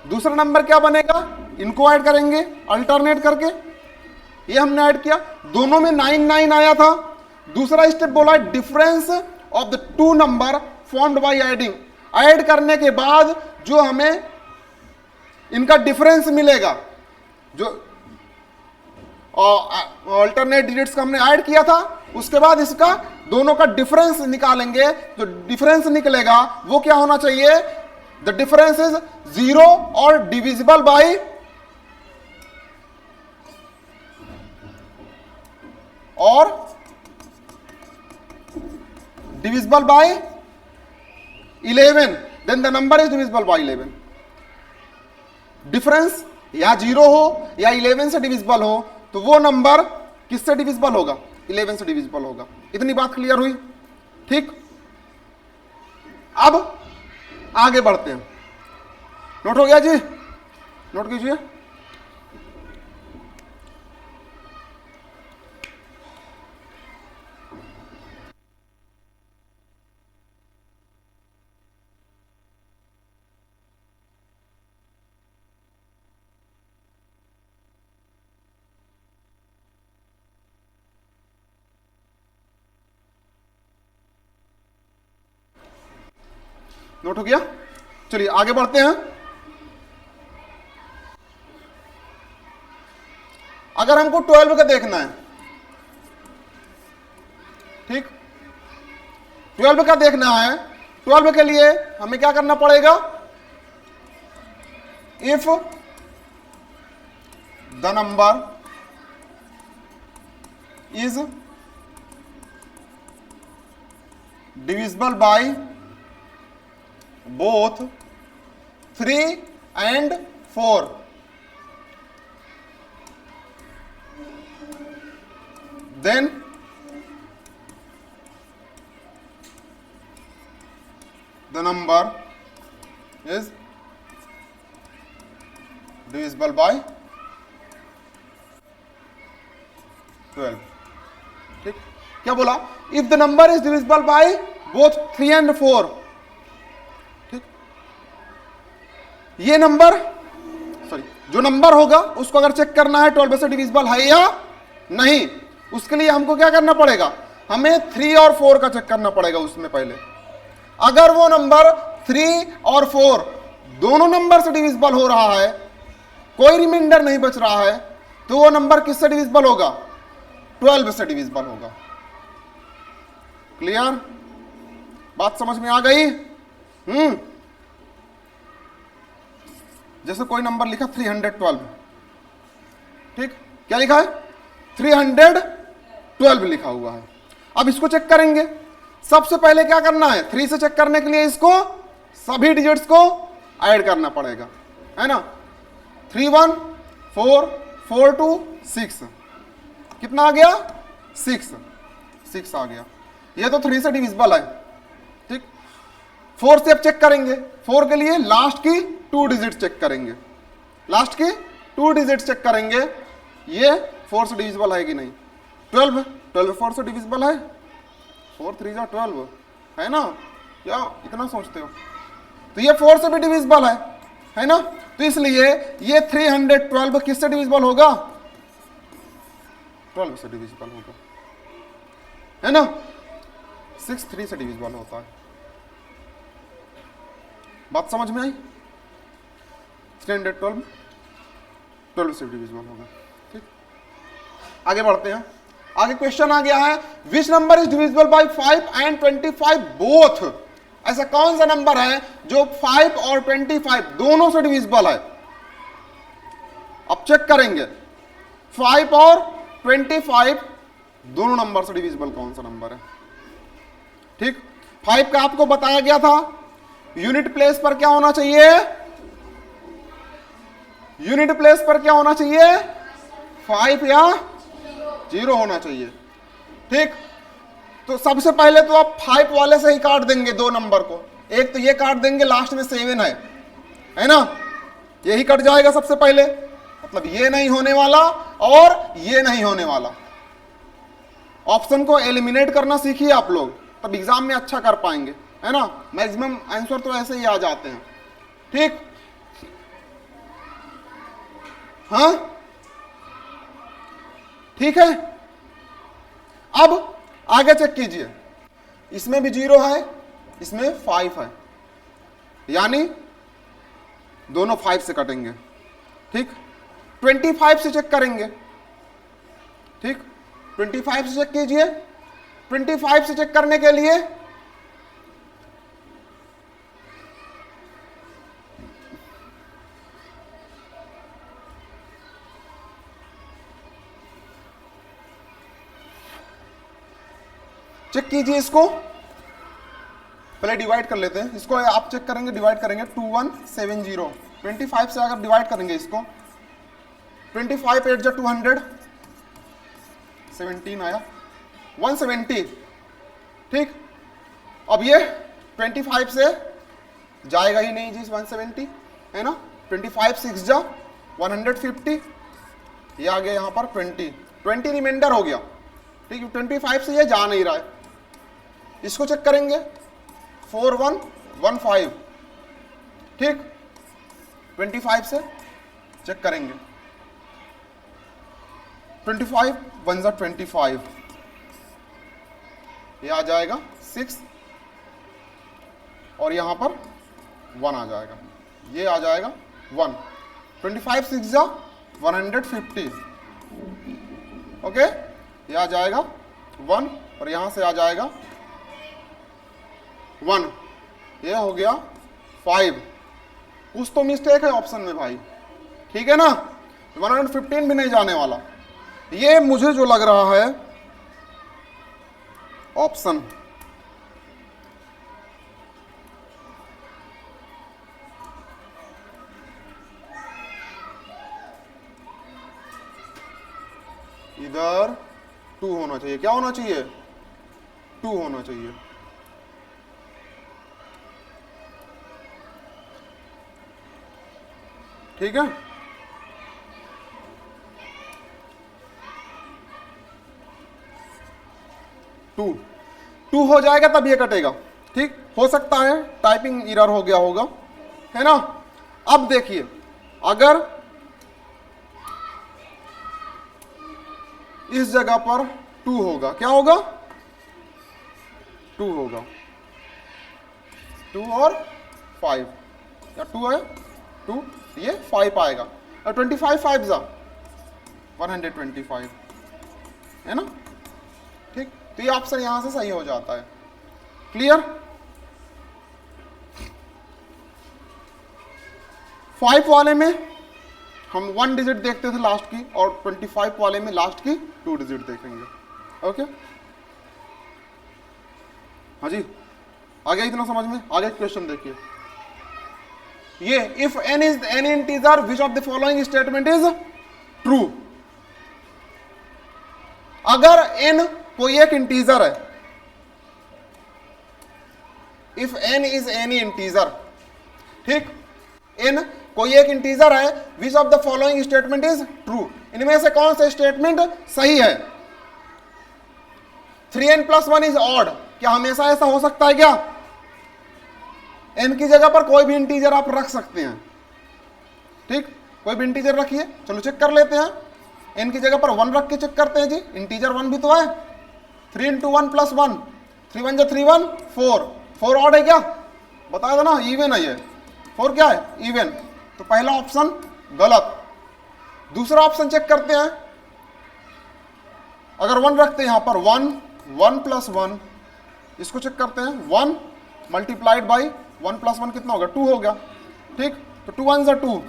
S1: दूसरा नंबर क्या बनेगा? इनको ऐड करेंगे अल्टरनेट करके, ये हमने ऐड किया। दोनों में 9 9 आया था। दूसरा स्टेप बोला difference of the two number formed by adding. Add करने के बाद जो हमें इनका डिफरेंस मिलेगा, जो अल्टरनेट डिजिट्स का हमने ऐड किया था, उसके बाद इसका दोनों का डिफरेंस निकालेंगे। जो डिफरेंस निकलेगा वो क्या होना चाहिए? द डिफरेंस इज 0 और divisible by divisible by 11, then the number is divisible by 11। Difference या 0 हो या 11 से डिविजिबल हो तो वो नंबर किससे डिविजिबल होगा? 11 से डिविजिबल होगा। इतनी बात क्लियर हुई? ठीक, अब आगे बढ़ते हैं। नोट हो गया जी? नोट कीजिए। नोट हो गया? चलिए आगे बढ़ते हैं। अगर हमको 12 का देखना है, ठीक, 12 का देखना है, 12 के लिए हमें क्या करना पड़ेगा, if the number is divisible by both 3 and 4, then the number is divisible by 12. ठीक, क्या बोला, if the number is divisible by both 3 and 4. ठीक, ये नंबर जो नंबर होगा उसको अगर चेक करना है 12 से डिविजिबल है या नहीं, उसके लिए हमको क्या करना पड़ेगा, हमें 3 और 4 का चेक करना पड़ेगा उसमें पहले। अगर वो नंबर 3 और 4 दोनों नंबर से डिविजिबल हो रहा है, कोई रिमाइंडर नहीं बच रहा है, तो वो नंबर किससे डिविजिबल होगा, 12 से डिविजिबल होगा। क्लियर, बात समझ में आ गई? जैसे कोई नंबर लिखा 312, ठीक, क्या लिखा है, 312 लिखा हुआ है। अब इसको चेक करेंगे, सबसे पहले क्या करना है, 3 से चेक करने के लिए इसको सभी डिजिट्स को ऐड करना पड़ेगा, है ना। 3 1 4 4 2 6, कितना आ गया, 6 आ गया। ये तो 3 से डिविजिबल है, ठीक। 4 से अब चेक करेंगे, 4 के लिए लास्ट की 2 डिजिट चेक करेंगे, लास्ट की 2 डिजिट चेक करेंगे, ये 4 से डिविजिबल है कि नहीं। 12 4 से डिविजिबल है, 4 3 12 है ना, क्या इतना सोचते हो, तो ये 4 से भी डिविजिबल है ना। तो इसलिए ये 312 किससे डिविजिबल होगा, 12 से डिविजिबल होगा, है ना। 6 3 से डिविजिबल होता है। बात समझ में आई, 312 12 से डिविजिबल होगा, ठीक। आगे बढ़ते हैं, आगे क्वेश्चन आ गया है, which number is divisible by 5 and 25 both. ऐसा कौन सा नंबर है जो 5 और 25 दोनों से डिविजिबल है। अब चेक करेंगे 5 और 25 दोनों नंबर से डिविजिबल कौन सा नंबर है, ठीक। 5 का आपको बताया गया था, यूनिट प्लेस पर क्या होना चाहिए, यूनिट प्लेस पर क्या होना चाहिए, 5 या 0 होना चाहिए, ठीक। तो सबसे पहले तो आप 5 वाले से ही काट देंगे 2 नंबर को, एक तो ये काट देंगे, लास्ट में 7 है ना, यही कट जाएगा सबसे पहले, मतलब ये नहीं होने वाला और ये नहीं होने वाला। ऑप्शन को एलिमिनेट करना सीखिए आप लोग, तब एग्जाम में अच्छा कर पाएंगे, है ना। मैक्सिमम आंसर तो ऐसे ही आ जाते हैं, ठीक। हाँ ठीक है, अब आगे चेक कीजिए, इसमें भी 0 है, इसमें 5 है, यानी दोनों 5 से कटेंगे, ठीक। 25 से चेक करेंगे, ठीक, 25 से चेक कीजिए। 25 से चेक करने के लिए चेक कीजिए, इसको पहले डिवाइड कर लेते हैं, इसको आप चेक करेंगे, डिवाइड करेंगे 2170, 25 से अगर डिवाइड करेंगे इसको, 25 8 जा 200, 17 आया, 170, ठीक। अब ये 25 से जाएगा ही नहीं जी 170, है ना। 25 6 जा 150, ये आ गया यहाँ पर 20 रिमाइंडर हो गया, ठीक। 25 से ये जा नहीं रहा है, इसको चेक करेंगे 4115, ठीक। 25 से चेक करेंगे, 25 1 जा 25, ये आ जाएगा 6 और यहां पर 1 आ जाएगा, ये आ जाएगा 1, 25 6 जा 150, ओके, ये आ जाएगा 1 और यहां से आ जाएगा 1, ये हो गया 5, कुछ तो मिस्टेक है ऑप्शन में भाई, ठीक है ना, 115 भी नहीं जाने वाला। ये मुझे जो लग रहा है ऑप्शन इधर 2 होना चाहिए, क्या होना चाहिए, 2 होना चाहिए। ठीक है, टू हो जाएगा तब ये कटेगा, ठीक, हो सकता है टाइपिंग एरर हो गया होगा, है ना। अब देखिए अगर इस जगह पर 2 होगा, क्या होगा, 2 होगा, 2 और 5, या 2 है 2, ये 5 आएगा, और 25 5 जा 125, है ना, ठीक। तो ये ऑप्शन यहां से सही हो जाता है, क्लियर। 5 वाले में हम 1 डिजिट देखते थे लास्ट की, और 25 वाले में लास्ट की 2 डिजिट देखेंगे, ओके। हाँ जी, आ गया इतना समझ में। आगे क्वेश्चन देखिए, ये if n is any integer which of the following statement is true. अगर n कोई एक इंटीजर है, if n is any integer, ठीक, n कोई एक इंटीजर है, which of the following statement is true, इनमें से कौन सा स्टेटमेंट सही है। 3n + 1 इज ऑड, क्या हमेशा ऐसा हो सकता है क्या, n की जगह पर कोई भी इंटीजर आप रख सकते हैं, ठीक, कोई भी इंटीजर रखिए, चलो चेक कर लेते हैं, n की जगह पर 1 रख के चेक करते हैं जी, इंटीजर 1 भी तो है, 3 × 1 + 1, 3 1 3 1 4 ऑड है क्या, बताया था ना, इवन है ये, 4 क्या है, इवन, तो पहला ऑप्शन गलत। दूसरा ऑप्शन चेक करते हैं, अगर 1 रखते हैं यहां पर 1 + 1, इसको चेक करते हैं, 1 मल्टीप्लाइड बाई 1 + 1 कितना होगा, 2 होगा, ठीक, तो 2 1 2,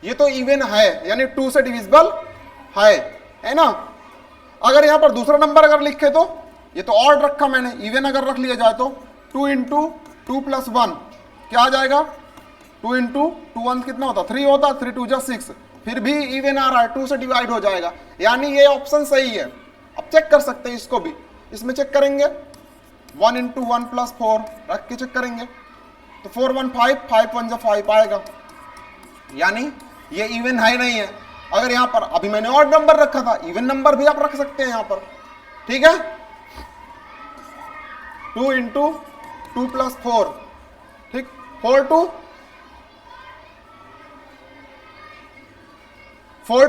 S1: ये तो इवन है, यानी 2 से डिविजिबल है ना। अगर यहां पर दूसरा नंबर अगर लिखे तो, ये तो ऑड रखा मैंने, इवन अगर रख लिया जाए तो 2 × 2 + 1 क्या आ जाएगा, 2 × 2 1 कितना होता, 3 होता, 3 2 जा 6, फिर भी इवन आ रहा है, 2 से डिवाइड हो जाएगा, यानी ये ऑप्शन सही है। अब चेक कर सकते हैं इसको भी, इसमें चेक करेंगे 1 × 1 + 4 रख के चेक करेंगे, तो 4 1 5 5 1 5 आएगा, यानी ये इवन है नहीं है। अगर यहां पर अभी मैंने ऑड नंबर रखा था, इवन नंबर भी आप रख सकते हैं यहां पर, ठीक है, 2 × 2 + 4, ठीक, 4 2 6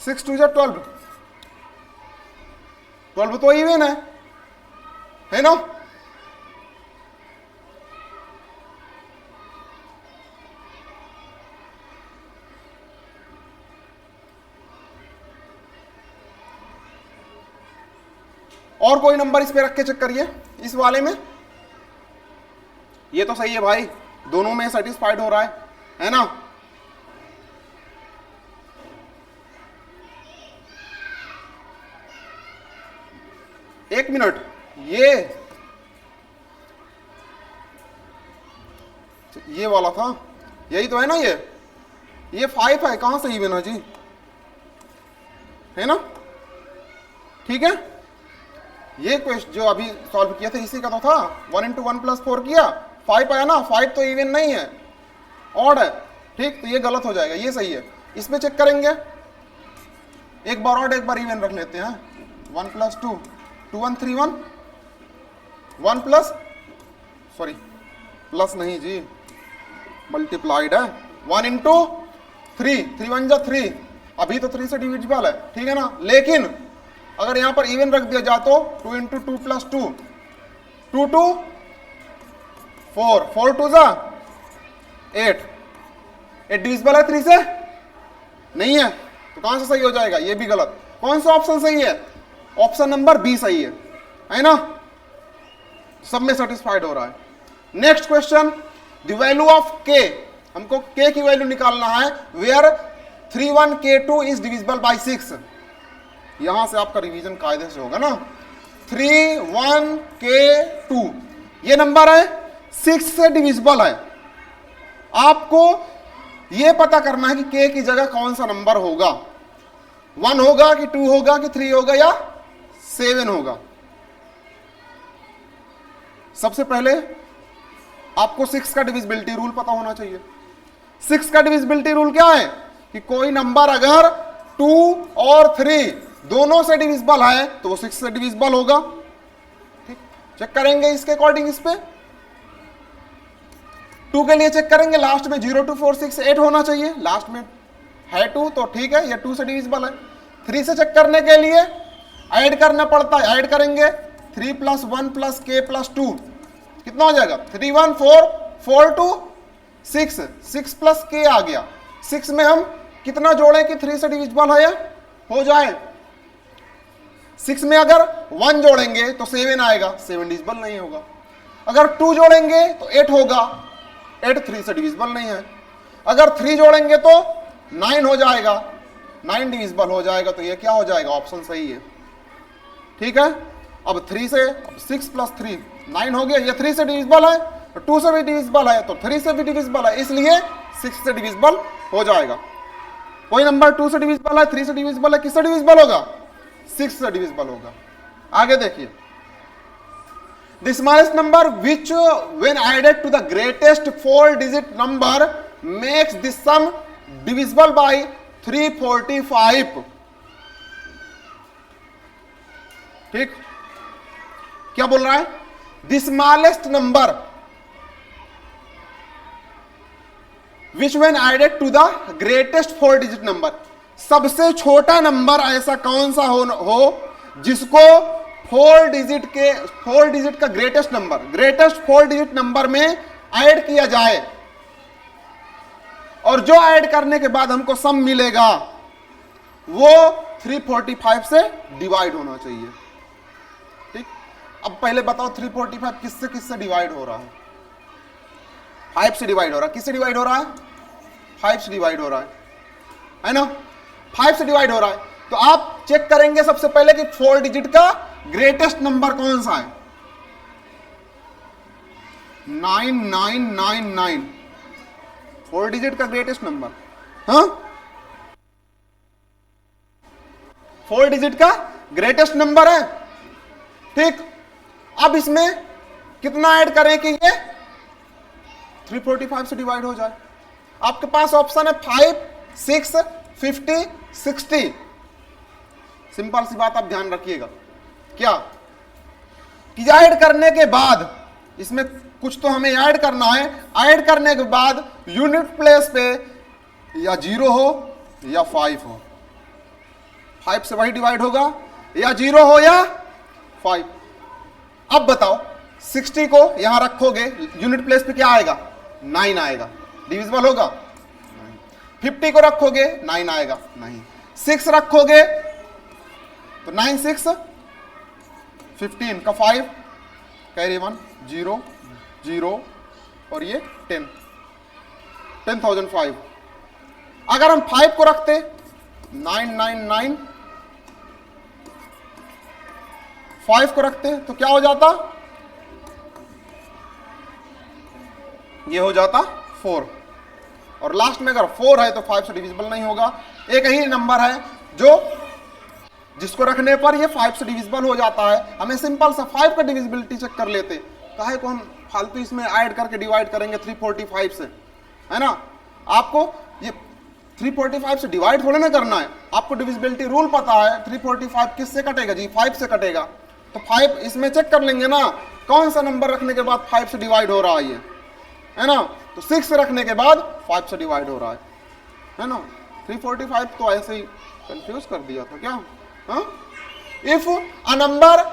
S1: 6 2 12, 12 तो इवन है ना। और कोई नंबर इस पे रख के चेक करिए, इस वाले में, ये तो सही है भाई, दोनों में सेटिस्फाइड हो रहा है ना। एक मिनट, ये वाला था, यही तो है ना, ये 5 है, कहां से इवन है जी, है ना, ठीक है। ये क्वेश्चन जो अभी सॉल्व किया था इसी का तो था, 1 × 1 + 4 किया, 5 आया ना, 5 तो इवन नहीं है, ऑड है, ठीक, तो ये गलत हो जाएगा, ये सही है। इसमें चेक करेंगे, एक बार ऑड एक बार इवन रख लेते हैं, 1 + 2 2 1 3 1 1 प्लस, सॉरी प्लस नहीं जी, मल्टीप्लाइड है, 1 × 3 3 1 जा 3, अभी तो 3 से डिविजिबल है, ठीक है ना। लेकिन अगर यहां पर इवन रख दिया जाए तो 2 × 2 + 2 2 2 4 4 2 जा 8 डिविजिबल है 3 से नहीं है, तो कहां से सही हो जाएगा, ये भी गलत। कौन सा ऑप्शन सही है, ऑप्शन नंबर बी सही है ना। सब में सेटिस्फाइड हो रहा है। Next question, the value of के, हमको के की वैल्यू निकालना है, where 31k2 is divisible by 6। यहां से आपका रिवीजन कायदे से होगा ना। 31k2 ये नंबर है 6 से डिविजिबल है। आपको ये पता करना है कि k की जगह कौन सा नंबर होगा, 1 होगा कि 2 होगा कि 3 होगा या 7 होगा। सबसे पहले आपको 6 का डिविजिबिलिटी रूल पता होना चाहिए। 6 का डिविजिबिलिटी रूल क्या है कि कोई नंबर अगर 2 और 3 दोनों से डिविजिबल है तो वो 6 से डिविजिबल होगा। ठीक, चेक करेंगे इसके अकॉर्डिंग। इस पे 2 के लिए चेक करेंगे, लास्ट में 0 2 4 6 8 होना चाहिए, लास्ट में है 2 तो ठीक है, ये 2 से डिविजिबल है। 3 से चेक करने के लिए ऐड करना पड़ता है, ऐड करेंगे 3 + 1 + k + 2 कितना हो जाएगा, 3 1 4 4 2 6 6 + k आ गया। 6 में हम कितना जोड़ें कि 3 से डिविजिबल है हो जाए। 6 में अगर 1 जोड़ेंगे तो 7 आएगा, 7 डिविजिबल नहीं होगा। अगर 2 जोड़ेंगे तो 8 होगा, 8 3 से डिविजिबल नहीं है। अगर 3 जोड़ेंगे तो 9 हो जाएगा, 9 डिविजिबल हो जाएगा। तो ये क्या हो जाएगा, ऑप्शन सही है। ठीक है, अब 3 से 6 + 3 9 हो गया, ये 3 से डिविजिबल है, 2 से भी डिविजिबल है तो 3 से भी डिविजिबल है, इसलिए 6 से डिविजिबल हो जाएगा। कोई नंबर 2 से डिविजिबल है, 3 से डिविजिबल है, किससे डिविजिबल होगा, 6 से डिविजिबल होगा। आगे देखिए, the smallest number which when added to the greatest 4 digit number makes the sum divisible by 345। ठीक, क्या बोल रहा है, the smallest number which when added to the greatest 4 digit number, सबसे छोटा नंबर ऐसा कौन सा हो जिसको 4 डिजिट का ग्रेटेस्ट 4 डिजिट नंबर में ऐड किया जाए और जो ऐड करने के बाद हमको सम मिलेगा वो 345 से डिवाइड होना चाहिए। ठीक, अब पहले बताओ 345 किससे किससे डिवाइड हो रहा है, 5 से डिवाइड हो रहा है। किससे डिवाइड हो रहा है, 5 से डिवाइड हो रहा है ना, 5 से डिवाइड हो रहा है। तो आप चेक करेंगे सबसे पहले कि 4 डिजिट का ग्रेटेस्ट नंबर कौन सा है, 9999 4 डिजिट का ग्रेटेस्ट नंबर, हाँ 4 डिजिट का ग्रेटेस्ट नंबर है। ठीक, अब इसमें कितना ऐड करें कि ये 345 से डिवाइड हो जाए। आपके पास ऑप्शन है 5 6 50 60। सिंपल सी बात आप ध्यान रखिएगा, क्या कि ऐड करने के बाद इसमें कुछ तो हमें ऐड करना है, ऐड करने के बाद यूनिट प्लेस पे या 0 हो या 5 हो, 5 से वही डिवाइड होगा, या 0 हो या 5। अब बताओ 60 को यहां रखोगे, यूनिट प्लेस पे क्या आएगा, 9 आएगा, डिविजिबल होगा। 50 को रखोगे 9 आएगा, नहीं। 6 रखोगे तो 9 6 15 का 5 कैरी 1 0 0 और ये 10 10,005। अगर हम 5 को रखते 999, 5 को रखते तो क्या हो जाता, ये हो जाता 4। और लास्ट में अगर 4 है तो 5 से डिविजिबल नहीं होगा। एक ही नंबर है जो जिसको रखने पर ये 5 से डिविजिबल हो जाता है। हमें सिंपल सा 5 का डिविजिबिलिटी चेक कर लेते, काहे को हम फालतू इसमें ऐड करके डिवाइड करेंगे 345 से, है ना। आपको ये 345 से डिवाइड थोड़ा ना करना है, आपको डिविजिबिलिटी रूल पता है। 345 किससे कटेगा जी, 5 से कटेगा। तो 5 इसमें चेक कर लेंगे ना, कौन सा नंबर रखने के बाद 5 से डिवाइड हो रहा है, ये है ना। तो 6 रखने के बाद 5 से डिवाइड हो रहा है ना। 345 तो ऐसे ही कंफ्यूज कर दिया था क्या, हाँ। If a number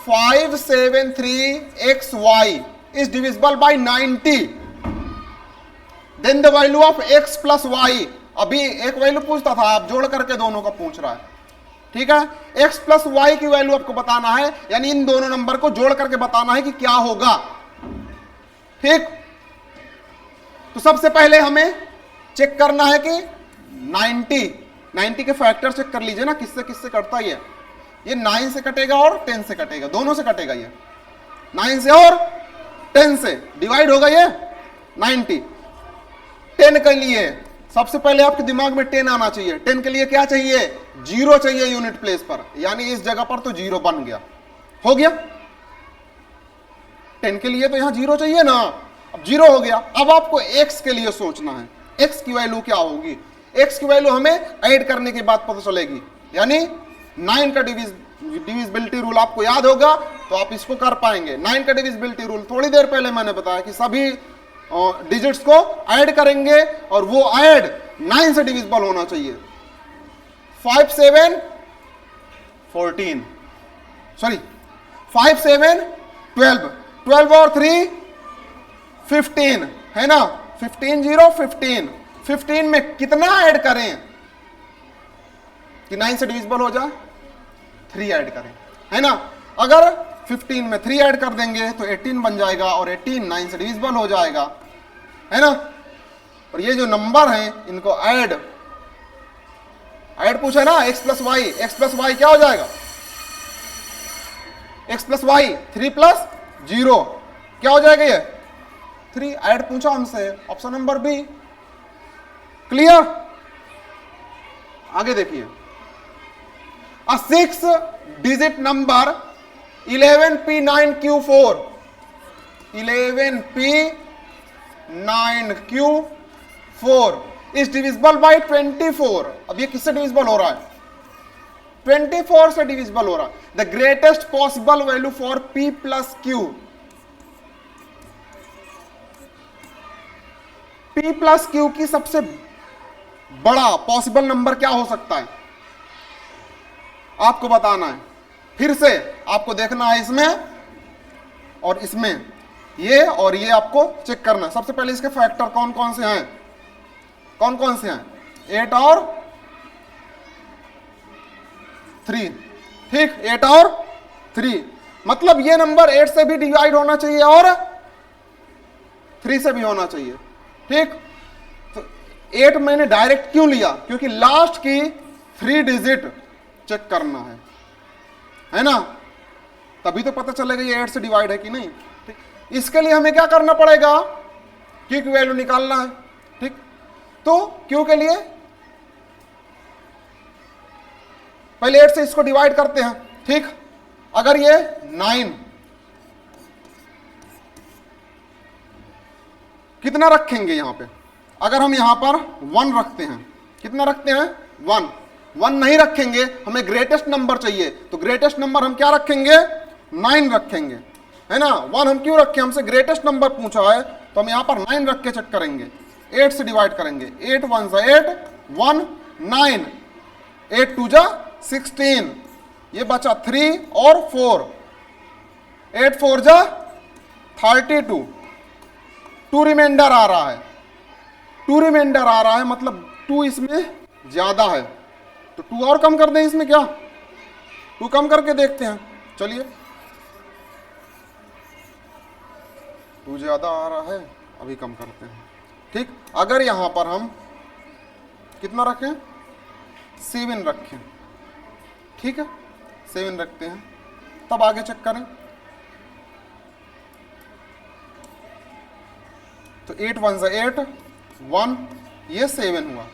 S1: 573xy is divisible by 90, then the value of x plus y, अभी एक वैल्यू पूछता था, आप जोड़ करके दोनों का पूछ रहा है। ठीक है। x प्लस वाई की वैल्यू आपको बताना है, यानी इन दोनों नंबर को जोड़ करके बताना है कि क्या होगा। ठीक, तो सबसे पहले हमें चेक करना है कि 90 के फैक्टर चेक कर लीजिए ना, किससे किससे कटता है ये 9 से कटेगा और 10 से कटेगा, दोनों से कटेगा ये 9 से और 10 से डिवाइड होगा ये 90। 10 के लिए सबसे पहले आपके दिमाग में 10 आना चाहिए। 10 के लिए क्या चाहिए? 0 चाहिए यूनिट प्लेस पर, यानी इस जगह पर तो 0 बन गया, हो गया। 10 के लिए तो यहां 0 चाहिए ना, अब 0 हो गया। अब आपको x के लिए सोचना है, x की वैल्यू क्या होगी। x की वैल्यू हमें ऐड करने के बाद पता चलेगी, यानी 9 का डिविजिबिलिटी रूल आपको याद होगा तो आप इसको कर पाएंगे। 9 का डिविजिबिलिटी रूल थोड़ी देर पहले मैंने बताया कि सभी डिजिट्स को ऐड करेंगे और वो ऐड 9 से डिविजिबल होना चाहिए। 5 7 14, सॉरी 5 7 12, 12 और 3 15 है ना, 15 0 15, 15 में कितना ऐड करें कि 9 से डिविजिबल हो जाए? 3 ऐड करें, है ना। अगर 15 में 3 ऐड कर देंगे तो 18 बन जाएगा और 18 9 से डिविजिबल हो जाएगा, है ना। और ये जो नंबर हैं इनको ऐड पूछा ना, x प्लस वाई क्या हो जाएगा? x प्लस वाई 3 प्लस 0 क्या हो जाएगा? ये 3 ऐड पूछा हमसे, ऑप्शन नंबर बी। क्लियर? आगे देखिए, a 6 digit number 11P9Q4, 11P9Q4 is divisible by 24। अब ये किससे डिविजिबल हो रहा है? 24 से डिविजिबल हो रहा है। The greatest possible value for P plus Q, P plus Q की सबसे बड़ा पॉसिबल नंबर क्या हो सकता है आपको बताना है। फिर से आपको देखना है इसमें और इसमें, ये और ये आपको चेक करना है। सबसे पहले इसके फैक्टर कौन कौन से हैं? 8 और 3, ठीक, 8 और 3, मतलब ये नंबर 8 से भी डिवाइड होना चाहिए और 3 से भी होना चाहिए, ठीक। तो 8 मैंने डायरेक्ट क्यों लिया? क्योंकि लास्ट की 3 डिजिट चेक करना है ना, तभी तो पता चलेगा ये 8 से डिवाइड है कि नहीं, ठीक। इसके लिए हमें क्या करना पड़ेगा? Q की वैल्यू निकालना है, ठीक। तो Q के लिए पहले 8 से इसको डिवाइड करते हैं, ठीक। अगर ये 9 कितना रखेंगे यहां पे? अगर हम यहां पर 1 रखते हैं, कितना रखते हैं? 1 नहीं रखेंगे, हमें ग्रेटेस्ट नंबर चाहिए, तो ग्रेटेस्ट नंबर हम क्या रखेंगे? 9 रखेंगे, है ना। 1 हम क्यों रखें? हमसे ग्रेटेस्ट नंबर पूछा है, तो हम यहां पर 9 रख के चेक करेंगे, 8 से डिवाइड करेंगे। 8 1 सा 8, 1 9, 8 2 जा 16, ये बचा 3 और 4, 8 4 जा 32, 2 रिमाइंडर आ रहा है, 2 रिमाइंडर आ रहा है, मतलब 2 इसमें ज्यादा है, तो 2 और कम कर दें इसमें, क्या 2 कम करके देखते हैं, चलिए। 2 ज्यादा आ रहा है, अभी कम करते हैं, ठीक। अगर यहां पर हम कितना रखें? 7 रखें, ठीक है, 7 रखते हैं, तब आगे चेक करें। तो 8 1 सा 8, 1 ये 7 हुआ,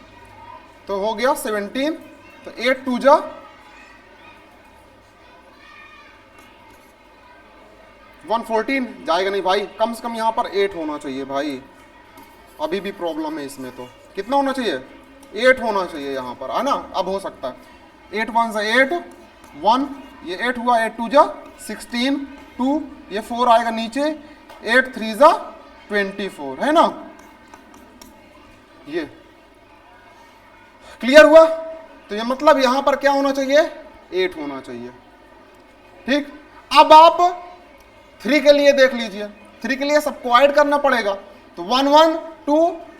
S1: तो हो गया 17, तो 8 2 जा 114 जाएगा नहीं भाई, कम से कम यहां पर 8 होना चाहिए भाई, अभी भी प्रॉब्लम है इसमें। तो कितना होना चाहिए? 8 होना चाहिए यहां पर, है ना। अब हो सकता है 8 1 सा 8, 1 ये 8 हुआ, 8 2 जा 16, 2 ये 4 आएगा नीचे, 8 3 जा 24, है ना। ये क्लियर हुआ? तो ये मतलब यहां पर क्या होना चाहिए? 8 होना चाहिए, ठीक। अब आप 3 के लिए देख लीजिए, 3 के लिए सबको ऐड करना पड़ेगा, तो 1 1 2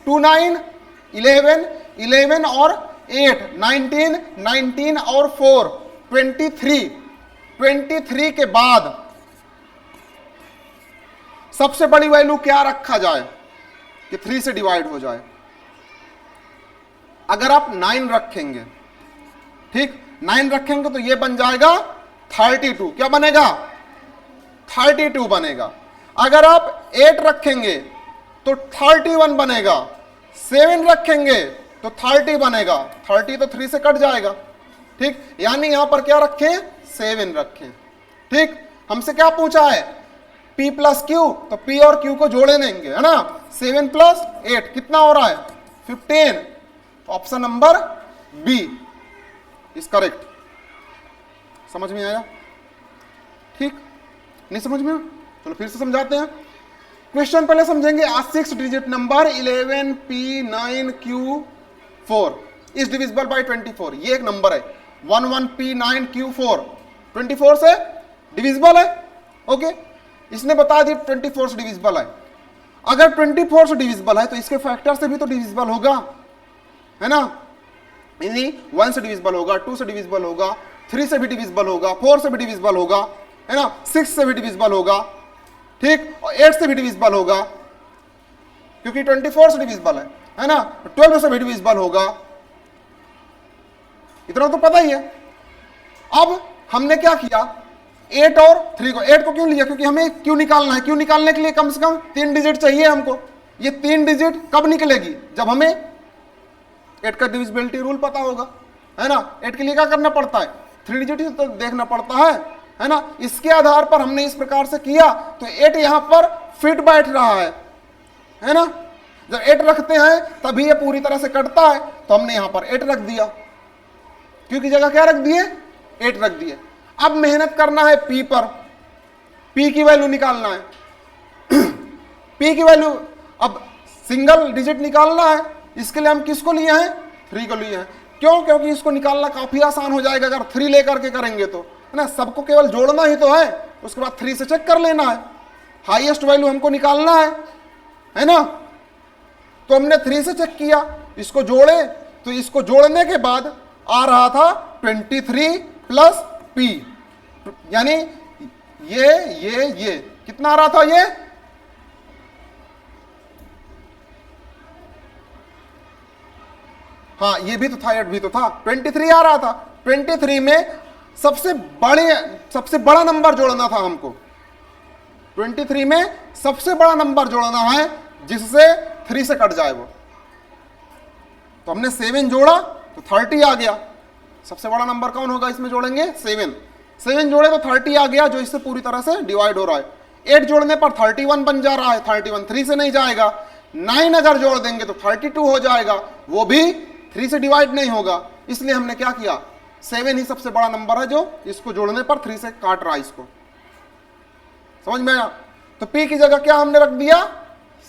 S1: 2 9 11 11 और 8 19 19 और 4 23 के बाद सबसे बड़ी वैल्यू क्या रखा जाए कि 3 से डिवाइड हो जाए? अगर आप 9 रखेंगे, ठीक, 9 रखेंगे तो ये बन जाएगा 32। क्या बनेगा? 32 बनेगा। अगर आप 8 रखेंगे तो 31 बनेगा। 7 रखेंगे तो 30 बनेगा। 30 तो 3 से कट जाएगा, ठीक, यानी यहां पर क्या रखें? 7 रखें। ठीक, हमसे क्या पूछा है? P प्लस क्यू, तो P और Q को जोड़े देंगे, है ना। 7 प्लस 8 कितना हो रहा है? 15। तो option number B is correct. समझ में आया? ठीक, नहीं समझ में? चलो फिर से समझाते हैं। क्वेश्चन पहले समझेंगे। आ 6 digit number 11P9Q4 is divisible by 24। ये एक नंबर है 11P9Q4 24 से डिविजिबल है। ओके, इसने बता दी 24 से डिविजिबल है। अगर 24 से डिविजिबल है तो इसके फैक्टर से भी तो डिविजिबल होगा, है ना। यानी 1 से डिविजिबल होगा, 2 से डिविजिबल होगा, 3 से भी डिविजिबल होगा, 4 से भी डिविजिबल होगा, है ना, 6 से भी डिविजिबल होगा, ठीक, और 8 से भी डिविजिबल होगा क्योंकि 24 से डिविजिबल है ना। 12 से भी डिविजिबल होगा। इतना तो पता ही है। अब हमने क्या किया? 8 और 3 को, 8 को क्यों लिया? क्योंकि हमें क्यों निकालना है। क्यों निकालने के लिए कम से कम 3 डिजिट चाहिए हमको। ये 3 डिजिट कब निकलेगी? जब हमें 8 का डिविजिबिलिटी रूल पता होगा, है ना। 8 के लिए क्या करना पड़ता है? 3 डिजिट ही तो देखना पड़ता है ना। इसके आधार पर हमने इस प्रकार से किया तो 8 यहां पर फिट बैठ रहा है ना। जब 8 रखते हैं तभी ये पूरी तरह से कटता है, तो हमने यहां पर 8 रख दिया। क्योंकि जगह क्या रख दिए? 8 रख दिए। अब मेहनत करना है P पर। P की वैल्यू निकालना है। P की वैल्यू, अब सिंगल डिजिट निकालना है। इसके लिए हम किसको लिए हैं? 3 को लिए हैं। क्यों? क्योंकि इसको निकालना काफी आसान हो जाएगा अगर 3 लेकर के करेंगे तो, है ना। सबको केवल जोड़ना ही तो है, उसके बाद 3 से चेक कर लेना है। हाईएस्ट वैल्यू हमको निकालना है ना। तो हमने 3 से चेक किया, इसको जोड़े तो इसको जोड़ने के बाद आ रहा था 23 प्लस P, यानी ये कितना आ रहा था? ये हाँ, ये भी तो था, 8 भी तो था, 23 आ रहा था। 23 में सबसे बड़ा नंबर जोड़ना था हमको। 23 में सबसे बड़ा नंबर जोड़ना है जिससे 3 से कट जाए वो। तो हमने 7 जोड़ा तो 30 आ गया। सबसे बड़ा नंबर कौन होगा इसमें जोड़ेंगे? 7 जोड़े तो 30 आ गया, जो इससे पूरी तरह से डिवाइड हो रहा है। 8 जोड़ने पर 31 बन जा रहा है। 31 3 से नहीं जाएगा। 9 अगर जोड़ देंगे तो 32 हो जाएगा, वो भी 3 से डिवाइड नहीं होगा। इसलिए हमने क्या किया? 7 ही सबसे बड़ा नंबर है जो इसको जोड़ने पर 3 से काट रहा है इसको। समझ में आया? तो P की जगह क्या हमने रख दिया?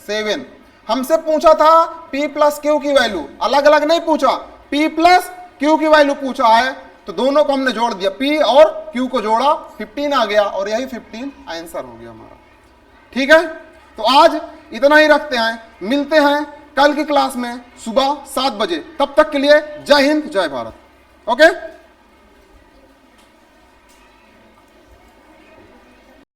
S1: 7। हमसे पूछा था P प्लस Q की वैल्यू, अलग अलग नहीं पूछा, P प्लस Q की वैल्यू पूछा है, तो दोनों को हमने जोड़ दिया। P और Q को जोड़ा, 15 आ गया, और यही 15 आंसर हो गया हमारा। ठीक है, तो आज इतना ही रखते हैं। मिलते हैं कल की क्लास में सुबह 7 बजे। तब तक के लिए जय हिंद, जय भारत। ओके।